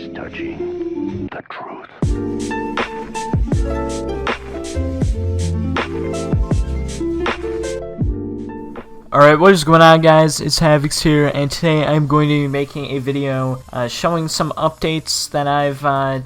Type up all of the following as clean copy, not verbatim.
is touching the truth. Alright, what is going on, guys? It's Havix here, and today I'm going to be making a video showing some updates that I've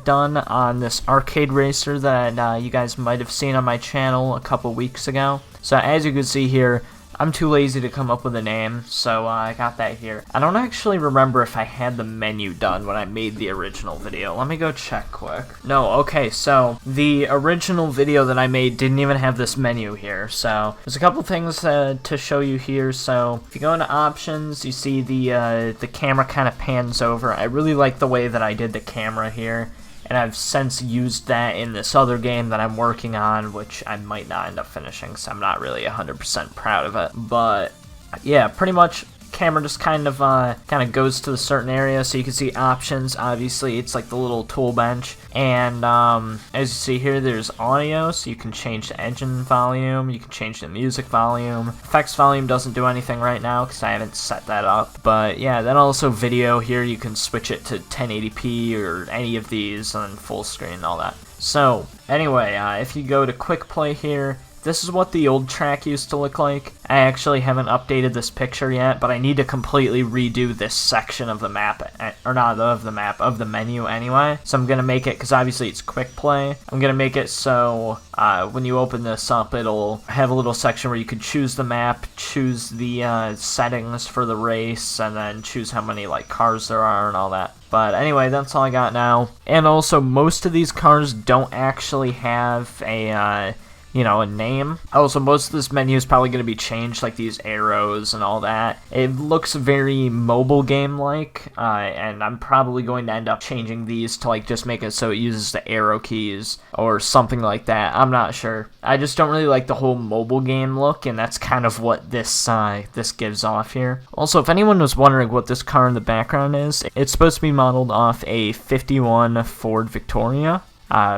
done on this arcade racer that you guys might have seen on my channel a couple weeks ago. So as you can see here, I'm too lazy to come up with a name, so I got that here. I don't actually remember if I had the menu done when I made the original video. Let me go check quick. No, okay, so the original video that I made didn't even have this menu here, so there's a couple things to show you here. So if you go into options, you see the camera kind of pans over. I really like the way that I did the camera here, and I've since used that in this other game that I'm working on, which I might not end up finishing, so I'm not really 100% proud of it. But yeah, pretty much camera just kind of goes to the certain area. So you can see options. Obviously it's like the little tool bench, and as you see here, there's audio, so you can change the engine volume, you can change the music volume. Effects volume doesn't do anything right now because I haven't set that up, but yeah. Then also video here, you can switch it to 1080p or any of these, and full screen and all that. So anyway, if you go to quick play here, this is what the old track used to look like. I actually haven't updated this picture yet, but I need to completely redo this section of the map, or not of the map, of the menu anyway. So I'm going to make it, because obviously it's quick play, I'm going to make it so when you open this up, it'll have a little section where you can choose the map, choose the settings for the race, and then choose how many like cars there are and all that. But anyway, that's all I got now. And also, most of these cars don't actually have a a name. Also, most of this menu is probably going to be changed, like these arrows and all that. It looks very mobile game-like, and I'm probably going to end up changing these to like just make it so it uses the arrow keys or something like that. I'm not sure. I just don't really like the whole mobile game look, and that's kind of what this gives off here. Also, if anyone was wondering what this car in the background is, it's supposed to be modeled off a 51 Ford Victoria.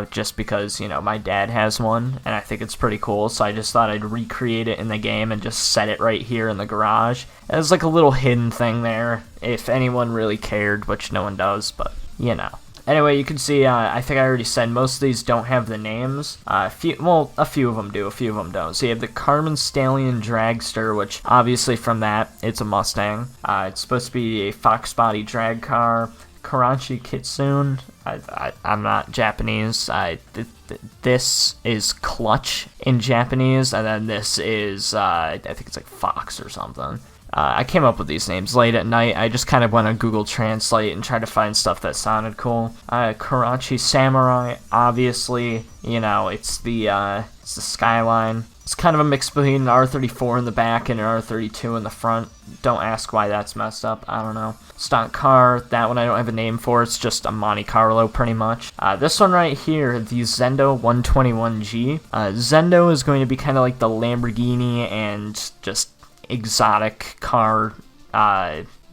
Just because, my dad has one, and I think it's pretty cool, so I just thought I'd recreate it in the game and just set it right here in the garage. It's like a little hidden thing there, if anyone really cared, which no one does, but, Anyway, you can see, I think I already said most of these don't have the names. A few of them do, a few of them don't. So you have the Carmen Stallion Dragster, which obviously from that, it's a Mustang. It's supposed to be a Fox Body drag car. Karachi Kitsune. I'm not Japanese. This is Clutch in Japanese, and then this is I think it's like Fox or something. I came up with these names late at night. I just kind of went on Google Translate and tried to find stuff that sounded cool. Karachi Samurai, obviously, it's the Skyline. It's kind of a mix between an R34 in the back and an R32 in the front. Don't ask why that's messed up. I don't know. Stock car, that one I don't have a name for. It's just a Monte Carlo, pretty much. This one right here, the Zendo 121G. Zendo is going to be kind of like the Lamborghini and just exotic car,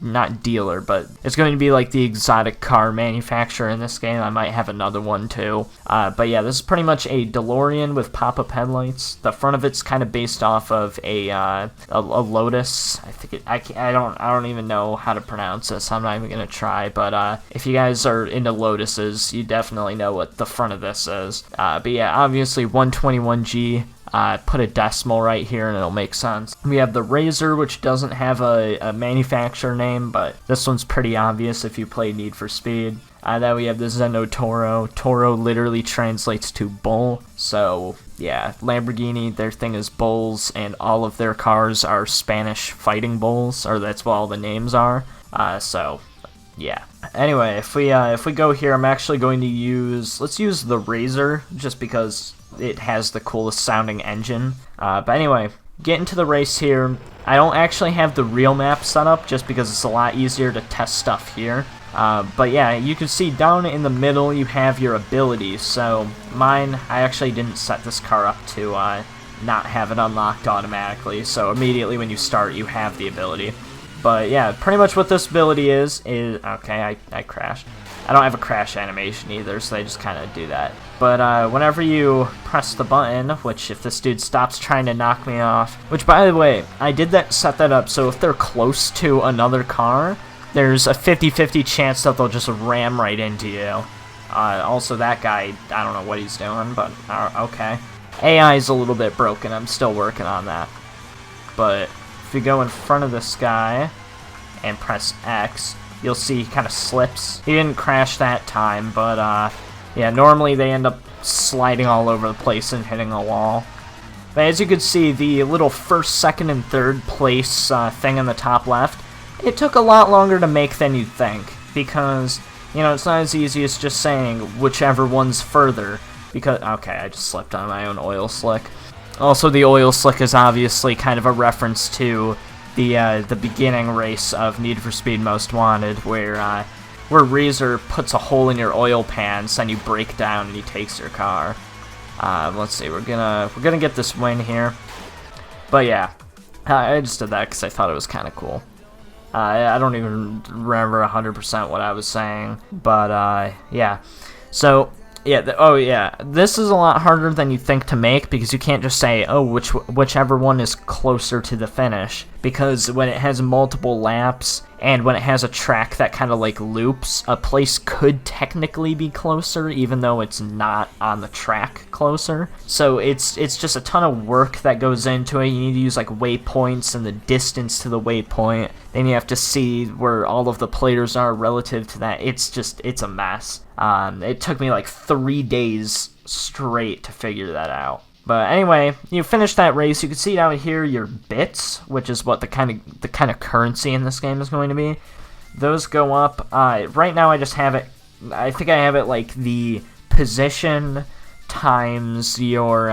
not dealer, but it's going to be like the exotic car manufacturer in this game. I might have another one too. But yeah, this is pretty much a DeLorean with pop-up headlights. The front of it's kind of based off of a Lotus. I think I don't even know how to pronounce this. I'm not even gonna try. But if you guys are into Lotuses, you definitely know what the front of this is. But yeah, obviously 121G. Put a decimal right here and it'll make sense. We have the Razor, which doesn't have a manufacturer name, but this one's pretty obvious if you play Need for Speed. Then we have the Zendo Toro. Toro literally translates to bull, so yeah, Lamborghini, their thing is bulls, and all of their cars are Spanish fighting bulls, or that's what all the names are. So yeah. Anyway, if we go here, I'm actually going to let's use the Razor, just because it has the coolest sounding engine. But anyway, get into the race here. I don't actually have the real map set up just because it's a lot easier to test stuff here. But yeah, you can see down in the middle you have your abilities. So mine, I actually didn't set this car up to not have it unlocked automatically. So immediately when you start, you have the ability. But yeah, pretty much what this ability is okay, I crashed. I don't have a crash animation either, so they just kind of do that. But whenever you press the button, which if this dude stops trying to knock me off, which by the way, I did set that up so if they're close to another car, there's a 50-50 chance that they'll just ram right into you. Also, that guy, I don't know what he's doing, but okay. AI is a little bit broken. I'm still working on that. But if you go in front of this guy and press X, you'll see he kind of slips. He didn't crash that time, but yeah, normally they end up sliding all over the place and hitting a wall. But as you can see, the little first, second, and third place thing in the top left, it took a lot longer to make than you'd think, because, you know, it's not as easy as just saying whichever one's further, because, okay, I just slipped on my own oil slick. Also, the oil slick is obviously kind of a reference to the beginning race of Need for Speed Most Wanted, where Razor puts a hole in your oil pan, so then you break down and he takes your car. Let's see, we're gonna get this win here. But yeah, I just did that because I thought it was kind of cool. I don't even remember 100% what I was saying, but yeah. So yeah, oh yeah, this is a lot harder than you think to make, because you can't just say, oh, whichever one is closer to the finish, because when it has multiple laps and when it has a track that kind of like loops, a place could technically be closer even though it's not on the track closer. So it's just a ton of work that goes into it. You need to use like waypoints and the distance to the waypoint. Then you have to see where all of the players are relative to that. It's a mess. It took me like 3 days straight to figure that out. But anyway, you finish that race. You can see down here your bits, which is what the kind of currency in this game is going to be. Those go up. Right now I just have it. I think I have it like the position times your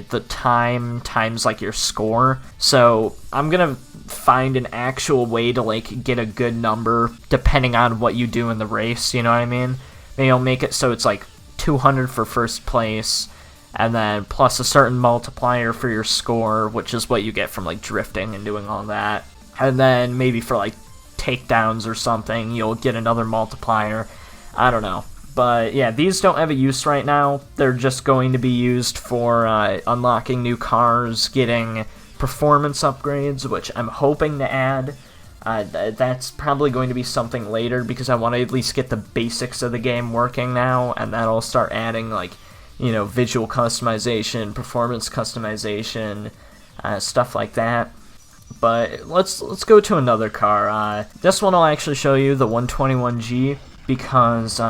the time times like your score. So I'm gonna find an actual way to like get a good number depending on what you do in the race. You know what I mean? Maybe I'll make it so it's like 200 for first place, and then plus a certain multiplier for your score, which is what you get from like drifting and doing all that. And then maybe for like takedowns or something, you'll get another multiplier. I don't know. But yeah, these don't have a use right now. They're just going to be used for unlocking new cars, getting performance upgrades, which I'm hoping to add. That's probably going to be something later, because I want to at least get the basics of the game working now, and then I'll start adding like, you know, visual customization, performance customization, stuff like that. But let's go to another car. This one I'll actually show you, the 121G, because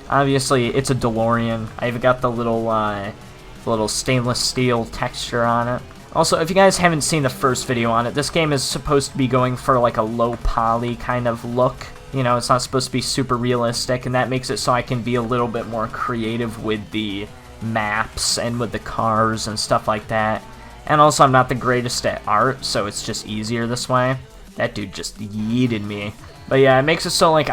obviously it's a DeLorean. I even got the little stainless steel texture on it. Also, if you guys haven't seen the first video on it, this game is supposed to be going for like a low poly kind of look. You know, it's not supposed to be super realistic, and that makes it so I can be a little bit more creative with the maps and with the cars and stuff like that. And also, I'm not the greatest at art, so it's just easier this way. That dude just yeeted me. But yeah, it makes it so like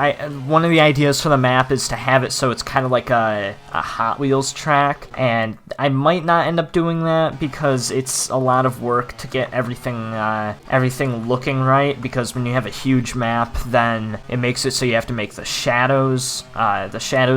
one of the ideas for the map is to have it so it's kind of like a Hot Wheels track, and I might not end up doing that because it's a lot of work to get everything looking right, because when you have a huge map, then it makes it so you have to make the shadows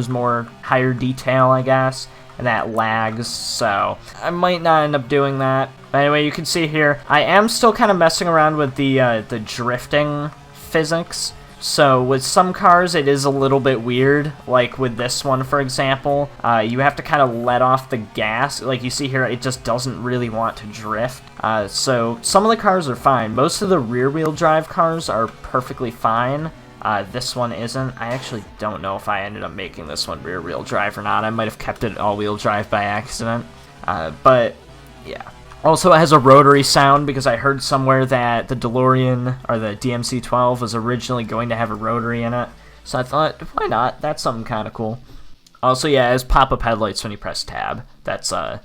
more higher detail, I guess, and that lags, so I might not end up doing that. But anyway, you can see here, I am still kind of messing around with the drifting physics. So with some cars it is a little bit weird, like with this one for example, you have to kind of let off the gas. Like you see here, it just doesn't really want to drift. So some of the cars are fine. Most of the rear wheel drive cars are perfectly fine. This one isn't. I actually don't know if I ended up making this one rear wheel drive or not. I might have kept it all wheel drive by accident. But yeah. Also, it has a rotary sound, because I heard somewhere that the DeLorean, or the DMC-12, was originally going to have a rotary in it. So I thought, why not? That's something kind of cool. Also, yeah, it has pop-up headlights when you press tab. That's a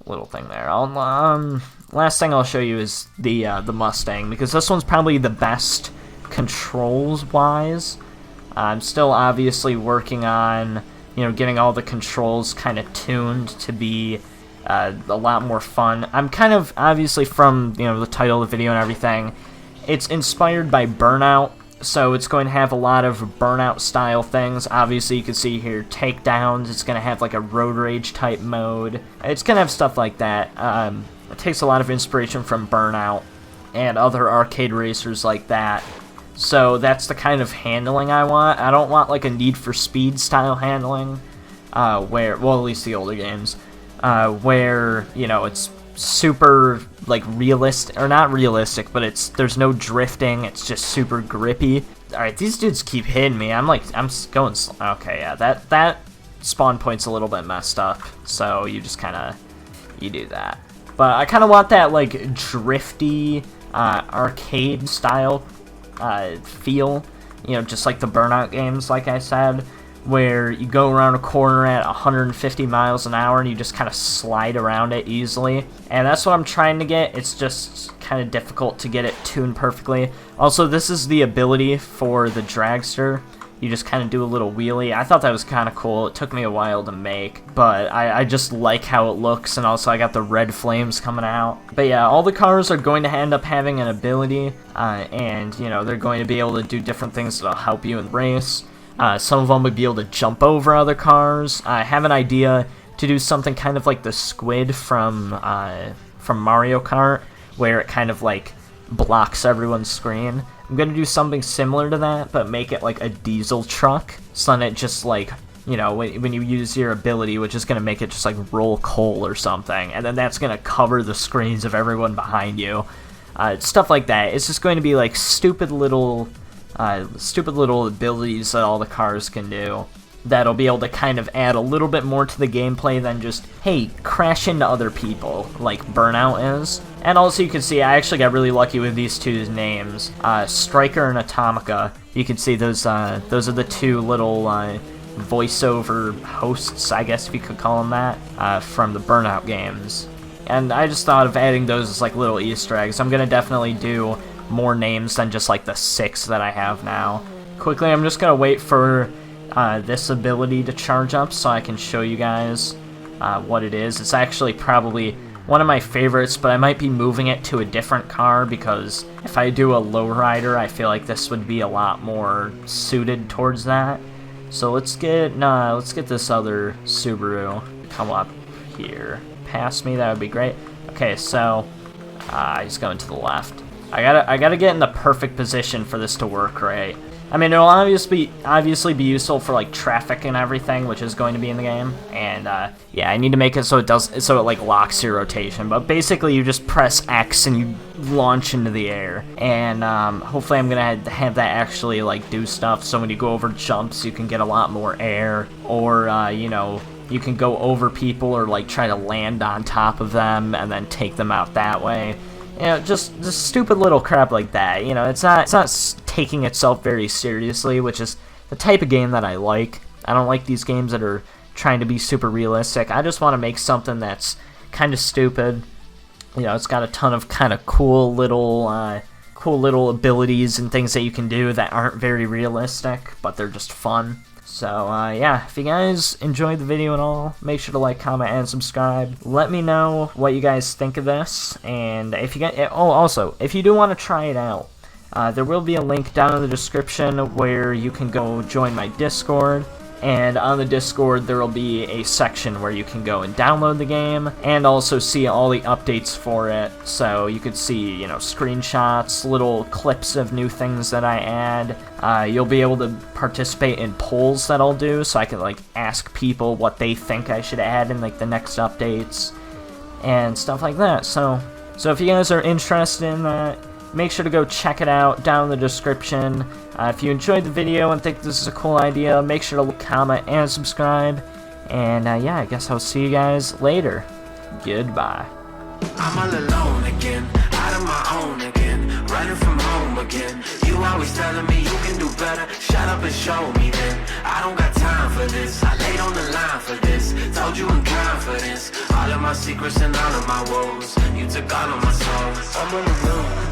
little thing there. Last thing I'll show you is the Mustang, because this one's probably the best controls-wise. I'm still obviously working on, you know, getting all the controls kind of tuned to be a lot more fun. I'm kind of, obviously from, you know, the title of the video and everything, it's inspired by Burnout, so it's going to have a lot of Burnout style things. Obviously you can see here takedowns, it's going to have like a road rage type mode, it's going to have stuff like that. It takes a lot of inspiration from Burnout and other arcade racers like that. So that's the kind of handling I want. I don't want like a Need for Speed style handling, where, well, at least the older games, where, you know, it's super like realistic, or not realistic, but there's no drifting. It's just super grippy. All right, these dudes keep hitting me. I'm going. Okay, yeah, that spawn point's a little bit messed up. So you just you do that. But I kind of want that like drifty arcade style feel, you know, just like the Burnout games, like I said, where you go around a corner at 150 miles an hour and you just kind of slide around it easily. And that's what I'm trying to get. It's just kind of difficult to get it tuned perfectly. Also, this is the ability for the dragster. You just kind of do a little wheelie. I thought that was kind of cool. It took me a while to make, but I just like how it looks, and also I got the red flames coming out. But yeah, all the cars are going to end up having an ability, and, you know, they're going to be able to do different things that'll help you in the race. Some of them would be able to jump over other cars. I have an idea to do something kind of like the squid from Mario Kart, where it kind of like blocks everyone's screen. I'm going to do something similar to that, but make it like a diesel truck, so then it just like, you know, when you use your ability, which is going to make it just like roll coal or something, and then that's going to cover the screens of everyone behind you. Stuff like that. It's just going to be like stupid little abilities that all the cars can do that'll be able to kind of add a little bit more to the gameplay than just, hey, crash into other people, like Burnout is. And also you can see I actually got really lucky with these two names, Striker and Atomica. You can see those are the two little voiceover hosts, I guess if you could call them that, from the Burnout games. And I just thought of adding those as like little Easter eggs. I'm gonna definitely do more names than just like the 6 that I have now. Quickly, I'm just gonna wait for this ability to charge up so I can show you guys what it is. It's actually probably one of my favorites, but I might be moving it to a different car because if I do a lowrider, I feel like this would be a lot more suited towards that. So let's get this other Subaru come up here past me. That would be great. Okay, so he's going to the left. I gotta get in the perfect position for this to work right. I mean, it'll obviously be useful for like traffic and everything, which is going to be in the game. And yeah, I need to make it so it like locks your rotation. But basically, you just press X and you launch into the air. And hopefully, I'm gonna have that actually like do stuff. So when you go over jumps, you can get a lot more air, or you know, you can go over people or like try to land on top of them and then take them out that way. You know, just stupid little crap like that. You know, it's not taking itself very seriously, which is the type of game that I like. I don't like these games that are trying to be super realistic. I just want to make something that's kind of stupid. You know, it's got a ton of kind of cool little abilities and things that you can do that aren't very realistic, but they're just fun. So, yeah, if you guys enjoyed the video and all, make sure to like, comment, and subscribe. Let me know what you guys think of this, and if you guys, oh, also, if you do want to try it out, there will be a link down in the description where you can go join my Discord, and on the Discord there will be a section where you can go and download the game, and also see all the updates for it, so you could see, you know, screenshots, little clips of new things that I add. You'll be able to participate in polls that I'll do, so I can, like, ask people what they think I should add in, like, the next updates, and stuff like that. So if you guys are interested in that, make sure to go check it out down in the description. If you enjoyed the video and think this is a cool idea, make sure to comment and subscribe. And yeah, I guess I'll see you guys later. Goodbye. I'm all alone again, out of my own again, running from home again. You always telling me you can do better, shut up and show me then. I don't got time for this, I laid on the line for this, told you in confidence, all of my secrets and all of my woes. You took all of my soul, I'm on the road.